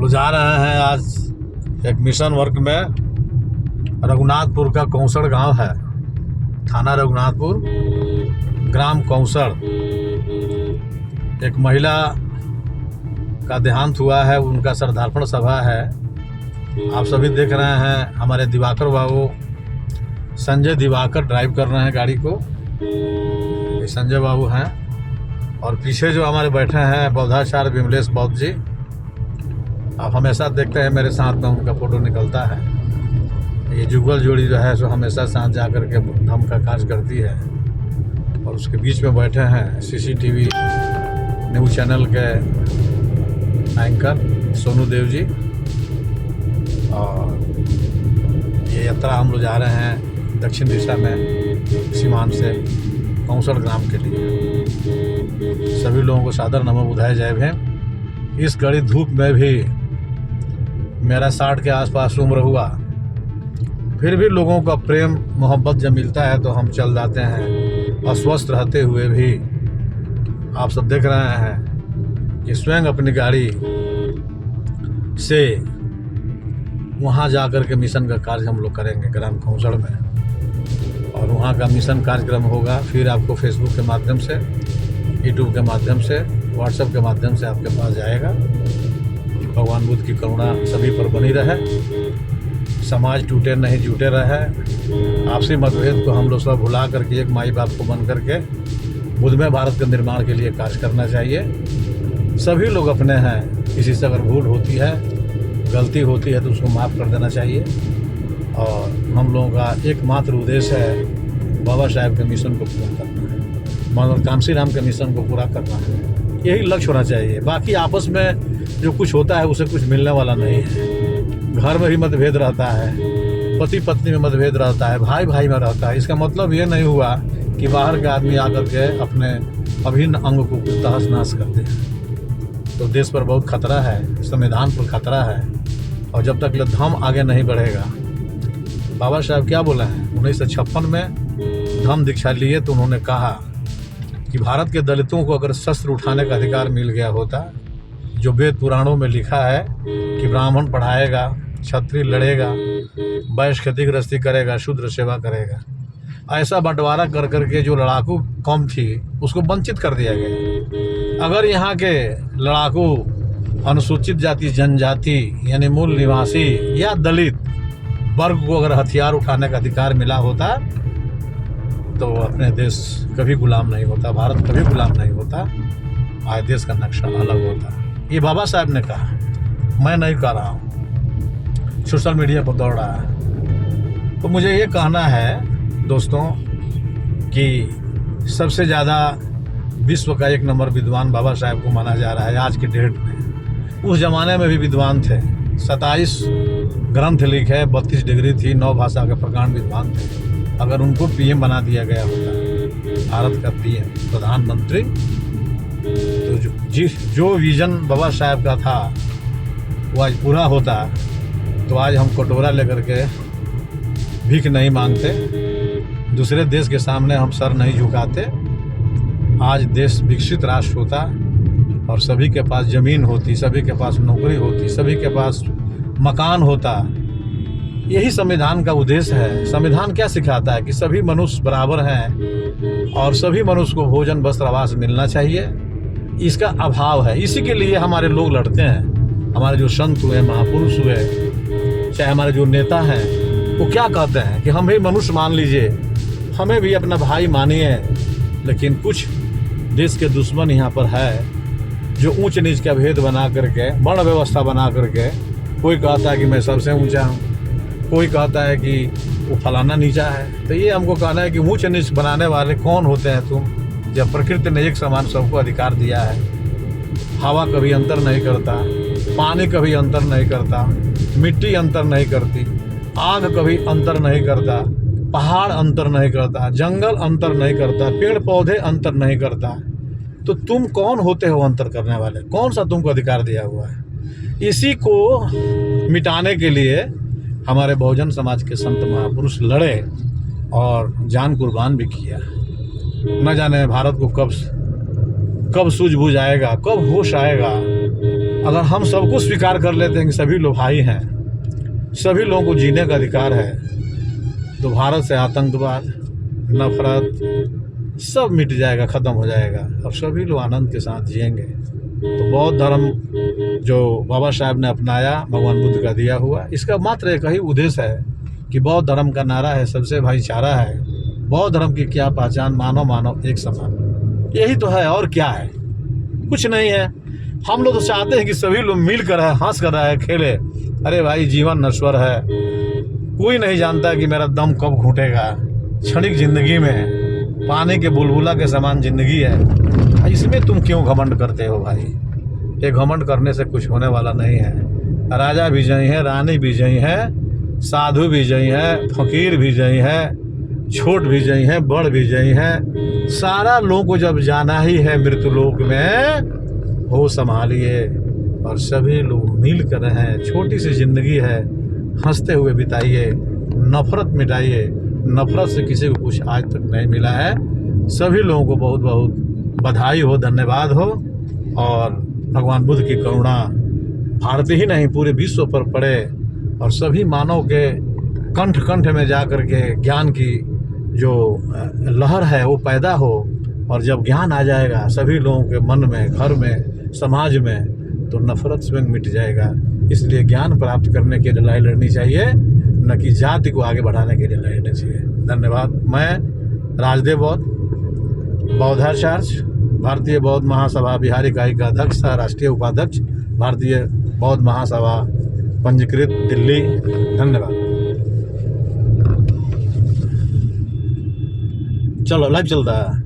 लोग जा रहे हैं आज एक मिशन वर्क में। रघुनाथपुर का कौसड़ गांव है, थाना रघुनाथपुर, ग्राम कौसड़। एक महिला का देहांत हुआ है, उनका श्रद्धार्पण सभा है। आप सभी देख रहे हैं, हमारे दिवाकर बाबू संजय दिवाकर ड्राइव कर रहे हैं गाड़ी को। ये संजय बाबू हैं और पीछे जो हमारे बैठे हैं बौद्धाचार्य विमलेश बौद्ध जी। आप हमेशा देखते हैं मेरे साथ में उनका फ़ोटो निकलता है। ये जुगल जोड़ी जो है सो हमेशा साथ जा कर के धर्म का कार्य करती है। और उसके बीच में बैठे हैं सीसीटीवी न्यूज़ चैनल के एंकर सोनू देव जी। और ये यात्रा हम लोग जा रहे हैं दक्षिण दिशा में सीमांत से कौसड़ ग्राम के लिए। सभी लोगों को सादर नमो बुधाय जय भीम। इस कड़ी धूप में भी मेरा 60 के आसपास उम्र हुआ, फिर भी लोगों का प्रेम मोहब्बत जब मिलता है तो हम चल जाते हैं। अस्वस्थ रहते हुए भी आप सब देख रहे हैं कि स्वयं अपनी गाड़ी से वहाँ जा कर के मिशन का कार्य हम लोग करेंगे ग्राम कौसड़ में। और वहाँ का मिशन कार्यक्रम होगा, फिर आपको फेसबुक के माध्यम से, यूट्यूब के माध्यम से, व्हाट्सएप के माध्यम से आपके पास जाएगा। भगवान बुद्ध की करुणा सभी पर बनी रहे, समाज टूटे नहीं जुटे रहे। आपसी मतभेद को हम लोग सब भुला करके एक माई बाप को बन करके बुद्धमय भारत के निर्माण के लिए कार्य करना चाहिए। सभी लोग अपने हैं, किसी से अगर भूल होती है, गलती होती है तो उसको माफ़ कर देना चाहिए। और हम लोगों का एकमात्र उद्देश्य है बाबा साहेब के मिशन को पूरा करना है, मानव कामसी राम के मिशन को पूरा करना है। यही लक्ष्य होना चाहिए। बाकी आपस में जो कुछ होता है उसे कुछ मिलने वाला नहीं है। घर में भी मतभेद रहता है, पति पत्नी में मतभेद रहता है, भाई भाई में रहता है। इसका मतलब ये नहीं हुआ कि बाहर के आदमी आकर के अपने अभिन्न अंग को तहस नहस करते हैं। तो देश पर बहुत खतरा है, संविधान पर खतरा है। और जब तक धर्म आगे नहीं बढ़ेगा, बाबा साहब क्या बोले हैं 1956 में धम्म दीक्षा लिए तो उन्होंने कहा कि भारत के दलितों को अगर शस्त्र उठाने का अधिकार मिल गया होता, जो वेद पुराणों में लिखा है कि ब्राह्मण पढ़ाएगा, क्षत्रिय लड़ेगा, वैश्य खेती गृहस्थी करेगा, शूद्र सेवा करेगा, ऐसा बंटवारा कर करके जो लड़ाकू कौम थी उसको वंचित कर दिया गया। अगर यहाँ के लड़ाकू अनुसूचित जाति जनजाति यानी मूल निवासी या दलित वर्ग को अगर हथियार उठाने का अधिकार मिला होता तो अपने देश कभी गुलाम नहीं होता, भारत कभी गुलाम नहीं होता। आज देश का नक्शा अलग होता। ये बाबा साहब ने कहा, मैं नहीं कह रहा हूँ, सोशल मीडिया पर दौड़ रहा है। तो मुझे ये कहना है दोस्तों कि सबसे ज़्यादा विश्व का एक नंबर विद्वान बाबा साहब को माना जा रहा है आज के डेट में। उस ज़माने में भी विद्वान थे, 27 ग्रंथ लिखे, 32 डिग्री थी, 9 भाषा के प्रकांड विद्वान थे। अगर उनको पीएम बना दिया गया होता, भारत का पीएम प्रधानमंत्री, तो जो विजन बाबा साहब का था वो आज पूरा होता तो आज हम कटोरा लेकर के भीख नहीं मांगते, दूसरे देश के सामने हम सर नहीं झुकाते। आज देश विकसित राष्ट्र होता और सभी के पास ज़मीन होती, सभी के पास नौकरी होती, सभी के पास मकान होता। यही संविधान का उद्देश्य है। संविधान क्या सिखाता है कि सभी मनुष्य बराबर हैं और सभी मनुष्य को भोजन वस्त्र आवास मिलना चाहिए। इसका अभाव है, इसी के लिए हमारे लोग लड़ते हैं। हमारे जो संत हुए, महापुरुष हुए, चाहे हमारे जो नेता हैं, वो क्या कहते हैं कि हम भी मनुष्य मान लीजिए, हमें भी अपना भाई मानिए। लेकिन कुछ देश के दुश्मन यहाँ पर है जो ऊंच नीच का भेद बना करके, वर्ण व्यवस्था बना करके, कोई कहता है कि मैं सबसे ऊंचा हूँ, कोई कहता है कि वो फलाना नीचा है। तो ये हमको कहना है कि ऊंच नीच बनाने वाले कौन होते हैं तुम, जब प्रकृति ने एक समान सबको अधिकार दिया है। हवा कभी अंतर नहीं करता, पानी कभी अंतर नहीं करता, मिट्टी अंतर नहीं करती, आग कभी अंतर नहीं करता, पहाड़ अंतर नहीं करता, जंगल अंतर नहीं करता, पेड़ पौधे अंतर नहीं करता। तो तुम कौन होते हो अंतर करने वाले? कौन सा तुमको अधिकार दिया हुआ है? इसी को मिटाने के लिए हमारे बहुजन समाज के संत महापुरुष लड़े और जान कुर्बान भी किया। न जाने भारत को कब सूझबूझ आएगा, कब होश आएगा अगर हम सबको स्वीकार कर लेते हैं कि सभी लोग भाई हैं, सभी लोगों को जीने का अधिकार है, तो भारत से आतंकवाद, नफरत सब मिट जाएगा, ख़त्म हो जाएगा और सभी लोग आनंद के साथ जिएंगे। तो बौद्ध धर्म जो बाबा साहब ने अपनाया, भगवान बुद्ध का दिया हुआ, इसका मात्र एक ही उद्देश्य है कि बौद्ध धर्म का नारा है सबसे भाईचारा है। बौद्ध धर्म की क्या पहचान? मानव मानव एक समान, यही तो है, और क्या है? कुछ नहीं है। हम लोग तो चाहते हैं कि सभी लोग मिल कर है, हंस कर रहे, खेले। अरे भाई, जीवन नश्वर है, कोई नहीं जानता कि मेरा दम कब घुटेगा। क्षणिक जिंदगी में पानी के बुलबुला के समान जिंदगी है, इसमें तुम क्यों घमंड करते हो भाई? ये घमंड करने से कुछ होने वाला नहीं है। राजा भी जई है, रानी भी जई है, साधु भी जई है, फकीर भी जई है, छोट भी जई है, बड़ भी जई है। सारा लोगों को जब जाना ही है मृत्युलोक में, हो संभालिए और सभी लोग मिल कर रहें। छोटी सी जिंदगी है, हंसते हुए बिताइए, नफरत मिटाइए। नफरत से किसी को कुछ आज तक नहीं मिला है। सभी लोगों को बहुत बहुत बधाई हो, धन्यवाद हो और भगवान बुद्ध की करुणा भारत ही नहीं पूरे विश्व पर पड़े और सभी मानव के कंठ कंठ में जा कर के ज्ञान की जो लहर है वो पैदा हो। और जब ज्ञान आ जाएगा सभी लोगों के मन में, घर में, समाज में, तो नफरत स्वयं मिट जाएगा। इसलिए ज्ञान प्राप्त करने के लिए लड़ाई लड़नी चाहिए, न कि जाति को आगे बढ़ाने के लिए लड़नी चाहिए। धन्यवाद। मैं राजदेव बौद्ध, बौद्धाचार्य, भारतीय बौद्ध महासभा बिहार इकाई का अध्यक्ष था, राष्ट्रीय उपाध्यक्ष, भारतीय बौद्ध महासभा पंजीकृत, दिल्ली। धन्यवाद। चलो लाइव चलता है।